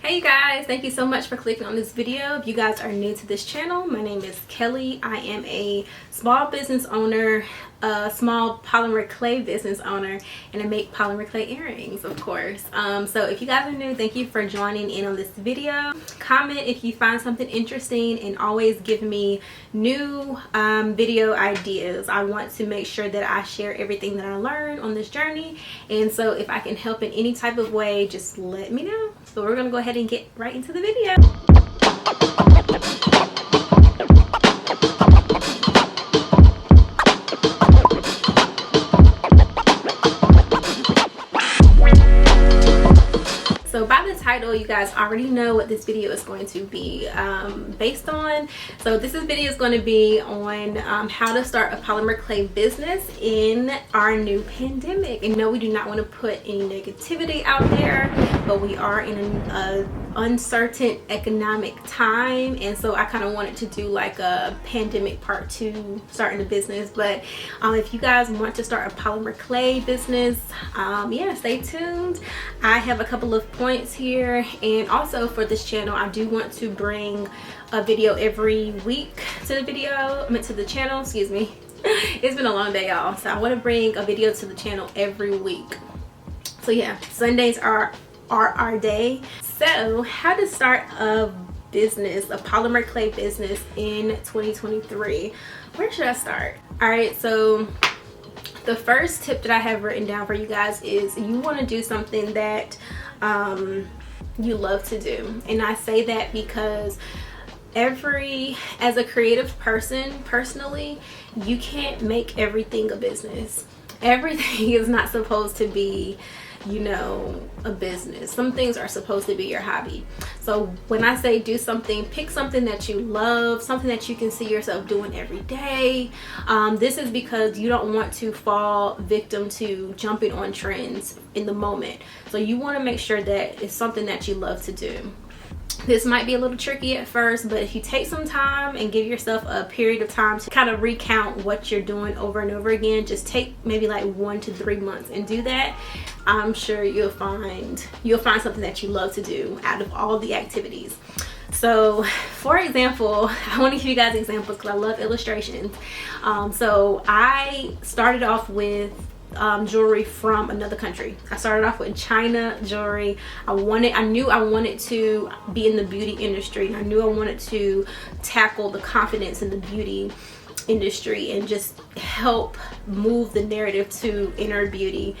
Hey you guys, thank you so much for clicking on this video. If you guys are new to this channel, my name is Kelly. I am a small business owner, a small polymer clay business owner, and I make polymer clay earrings, of course. So if you guys are new, thank you for joining in on this video. Comment if you find something interesting, and always give me new video ideas. I want to make sure that I share everything that I learned on this journey, and so if I can help in any type of way, just let me know. So we're gonna go ahead and get right into the video. So by the title, you guys already know what this video is going to be based on. So this video is going to be on how to start a polymer clay business in our new pandemic. And no, we do not want to put any negativity out there, but we are in an uncertain economic time, and so I kind of wanted to do like a pandemic part 2, starting the business. But if you guys want to start a polymer clay business, yeah, stay tuned. I have a couple of points here, and also for this channel I do want to bring a video every week to the channel, excuse me. It's been a long day, y'all, so I want to bring a video to the channel every week. So yeah, Sundays are our day. So how to start a business, a polymer clay business in 2023. Where should I start? All right, so the first tip that I have written down for you guys is you want to do something that you love to do. And I say that because as a creative person, personally, you can't make everything a business. Everything is not supposed to be, you know, a business. Some things are supposed to be your hobby. So when I say do something, pick something that you love, something that you can see yourself doing every day. This is because you don't want to fall victim to jumping on trends in the moment. So you want to make sure that it's something that you love to do. This might be a little tricky at first, but if you take some time and give yourself a period of time to kind of recount what you're doing over and over again, just take maybe like 1 to 3 months and do that. I'm sure you'll find something that you love to do out of all the activities. So for example, I want to give you guys examples because I love illustrations. So I started off with jewelry from another country. I started off with China jewelry. I knew I wanted to be in the beauty industry, and I knew I wanted to tackle the confidence in the beauty industry and just help move the narrative to inner beauty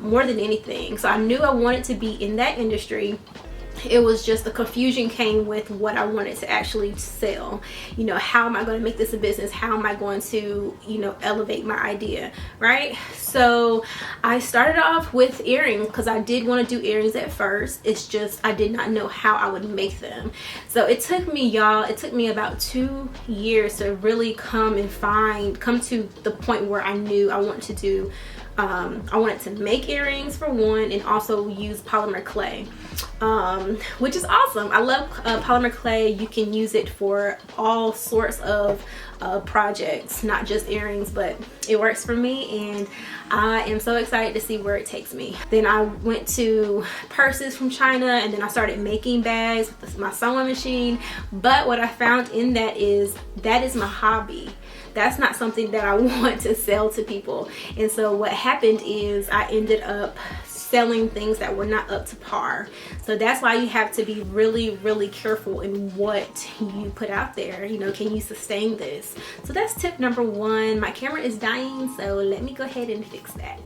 more than anything. So I knew I wanted to be in that industry. It was just the confusion came with what I wanted to actually sell. You know, how am I going to make this a business? How am I going to, you know, elevate my idea, right? So I started off with earrings because I did want to do earrings at first. It's just I did not know how I would make them. So it took me, y'all, it took me about 2 years to really come to the point where I knew I wanted to do I wanted to make earrings for one, and also use polymer clay, which is awesome. I love polymer clay. You can use it for all sorts of projects, not just earrings, but it works for me, and I am so excited to see where it takes me. Then I went to purses from China, and then I started making bags with my sewing machine. But what I found in that is my hobby. That's not something that I want to sell to people. And so what happened is I ended up selling things that were not up to par. So that's why you have to be really, really careful in what you put out there. You know, can you sustain this? So that's tip number 1. My camera is dying, so let me go ahead and fix that.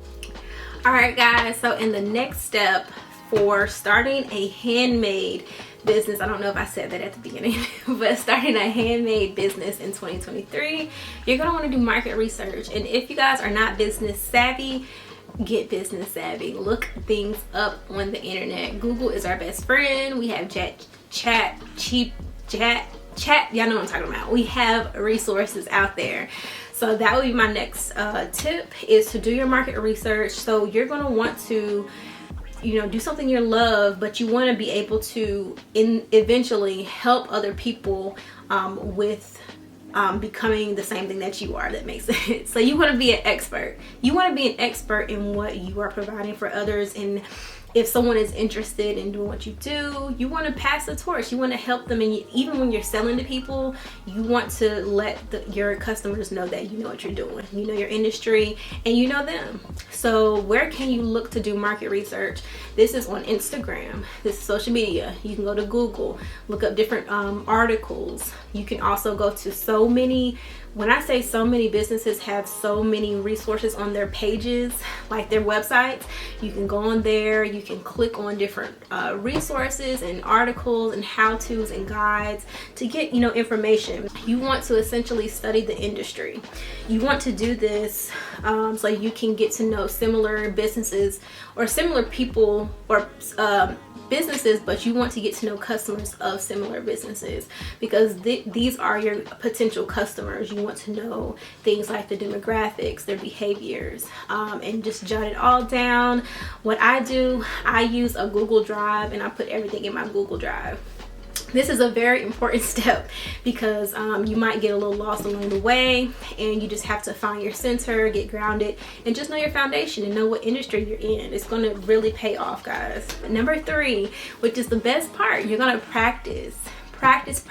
All right, guys, so in the next step for starting a handmade business, I don't know if I said that at the beginning, but starting a handmade business in 2023, you're going to want to do market research. And if you guys are not business savvy, get business savvy. Look things up on the internet. Google is our best friend. We have chat, y'all know what I'm talking about. We have resources out there. So that would be my next tip, is to do your market research. So you're going to want to, you know, do something you love, but you want to be able to eventually help other people with becoming the same thing that you are. That makes sense. So you want to be an expert. You want to be an expert in what you are providing for others, and if someone is interested in doing what you do, you want to pass the torch. You want to help them, and even when you're selling to people, you want to let your customers know that you know what you're doing, you know your industry, and you know them. So where can you look to do market research? This is on Instagram. This is social media. You can go to Google, look up different articles. You can also go to so many. When I say so many businesses have so many resources on their pages, like their websites, you can go on there, you can click on different resources and articles and how-tos and guides to get, information. You want to essentially study the industry. You want to do this so you can get to know similar businesses or similar people or businesses, but you want to get to know customers of similar businesses, because these are your potential customers. You want to know things like the demographics, their behaviors, and just jot it all down. What I do, I use a Google Drive, and I put everything in my Google Drive. This is a very important step because you might get a little lost along the way, and you just have to find your center, get grounded, and just know your foundation and know what industry you're in. It's going to really pay off, guys. But number 3, which is the best part, you're going to practice. Practice.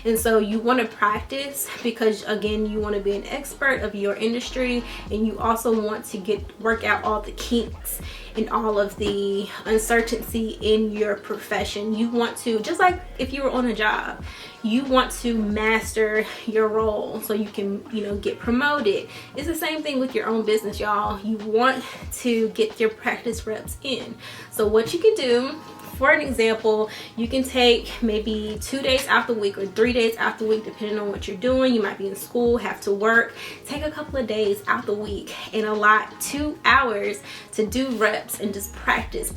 And so you want to practice because, again, you want to be an expert of your industry, and you also want to work out all the kinks and all of the uncertainty in your profession. You want to, just like if you were on a job, you want to master your role so you can, get promoted. It's the same thing with your own business, y'all. You want to get your practice reps in. So what you can do, for an example, you can take maybe 2 days out the week or 3 days out the week, depending on what you're doing. You might be in school, have to work. Take a couple of days out the week and allot 2 hours to do reps and just practice,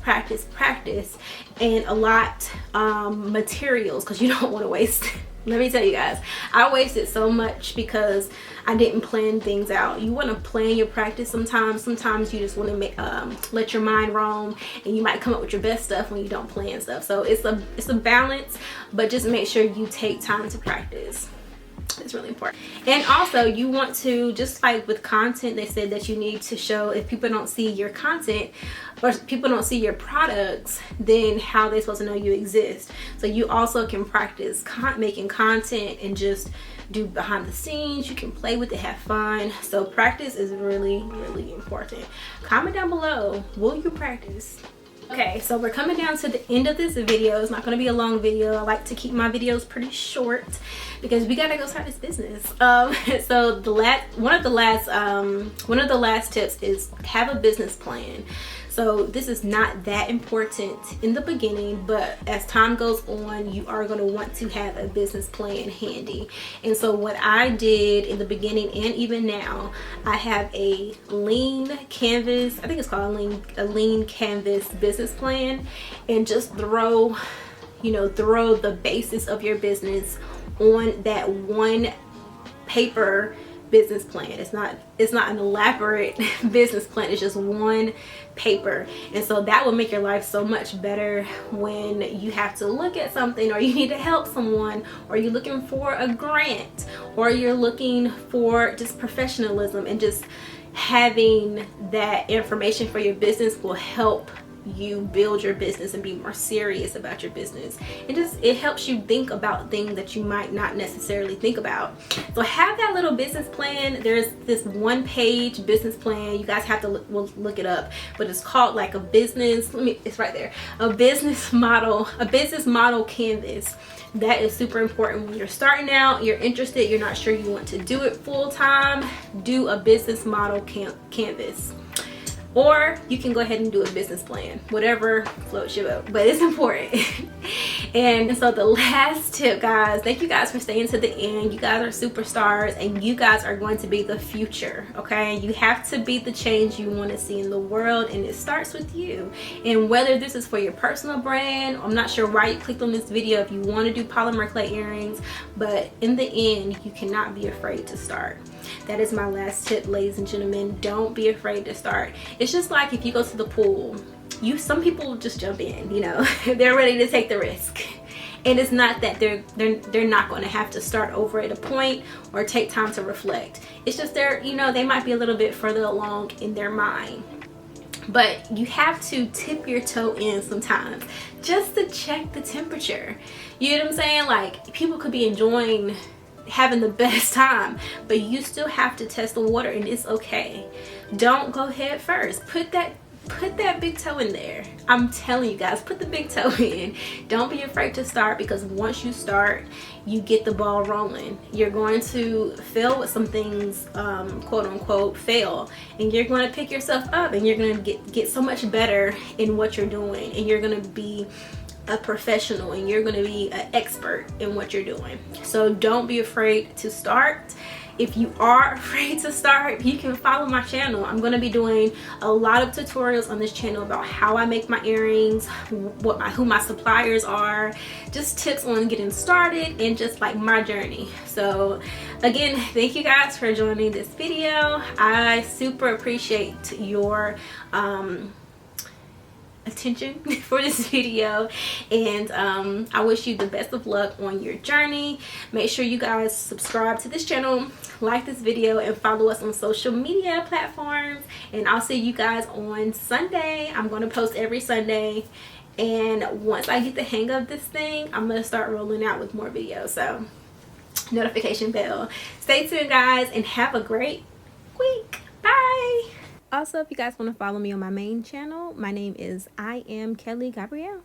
and allot materials, because you don't want to waste. Let me tell you guys, I wasted so much because I didn't plan things out. You want to plan your practice sometimes. Sometimes you just want to let your mind roam, and you might come up with your best stuff when you don't plan stuff. So it's a balance, but just make sure you take time to practice. It's really important. And also, you want to, just like with content, they said that you need to show, if people don't see your content or people don't see your products, then how are they supposed to know you exist? So you also can practice making content and just do behind the scenes. You can play with it, have fun. So practice is really, really important. Comment down below, will you practice? Okay, so we're coming down to the end of this video. It's not going to be a long video. I like to keep my videos pretty short because we gotta go start this business. So one of the last tips is have a business plan. So this is not that important in the beginning, but as time goes on, you are going to want to have a business plan handy. And so what I did in the beginning and even now, I have a lean canvas. I think it's called a lean canvas business plan, and just throw the basis of your business on that one paper business plan. It's not an elaborate business plan. It's just one paper. And so that will make your life so much better when you have to look at something, or you need to help someone, or you're looking for a grant, or you're looking for just professionalism. And just having that information for your business will help you build your business and be more serious about your business. It helps you think about things that you might not necessarily think about. So have that little business plan. There's this 1-page business plan. You guys have to look it up, but it's called like a business, it's right there, a business model canvas. That is super important when you're starting out, you're interested, you're not sure you want to do it full time. Do a business model canvas. Or you can go ahead and do a business plan, whatever floats your boat, but it's important. And so the last tip, guys, thank you guys for staying to the end. You guys are superstars, and you guys are going to be the future, okay? You have to be the change you want to see in the world, and it starts with you. And whether this is for your personal brand, I'm not sure why you clicked on this video if you want to do polymer clay earrings, but in the end, you cannot be afraid to start. That is my last tip, ladies and gentlemen. Don't be afraid to start. It's just like if you go to the pool, some people just jump in, they're ready to take the risk. And it's not that they're not going to have to start over at a point or take time to reflect. It's just they might be a little bit further along in their mind. but you have to tip your toe in sometimes just to check the temperature. You know what I'm saying? Like, people could be enjoying having the best time, but you still have to test the water, and it's okay. Don't go head first. Put that big toe in there. I'm telling you guys, put the big toe in. Don't be afraid to start, because once you start, you get the ball rolling. You're going to fail with some things, quote unquote fail, and you're going to pick yourself up, and you're going to get so much better in what you're doing, and you're going to be a professional, and you're going to be an expert in what you're doing. So don't be afraid to start. If you are afraid to start, you can follow my channel. I'm going to be doing a lot of tutorials on this channel about how I make my earrings, who my suppliers are, just tips on getting started, and just like my journey. So again, thank you guys for joining this video. I super appreciate your attention for this video, and I wish you the best of luck on your journey. Make sure you guys subscribe to this channel, like this video, and follow us on social media platforms, and I'll see you guys on Sunday. I'm going to post every Sunday, and once I get the hang of this thing, I'm going to start rolling out with more videos. So notification bell. Stay tuned guys, and have a great week. Bye. Also, if you guys want to follow me on my main channel, my name is Iamkelligabrielle.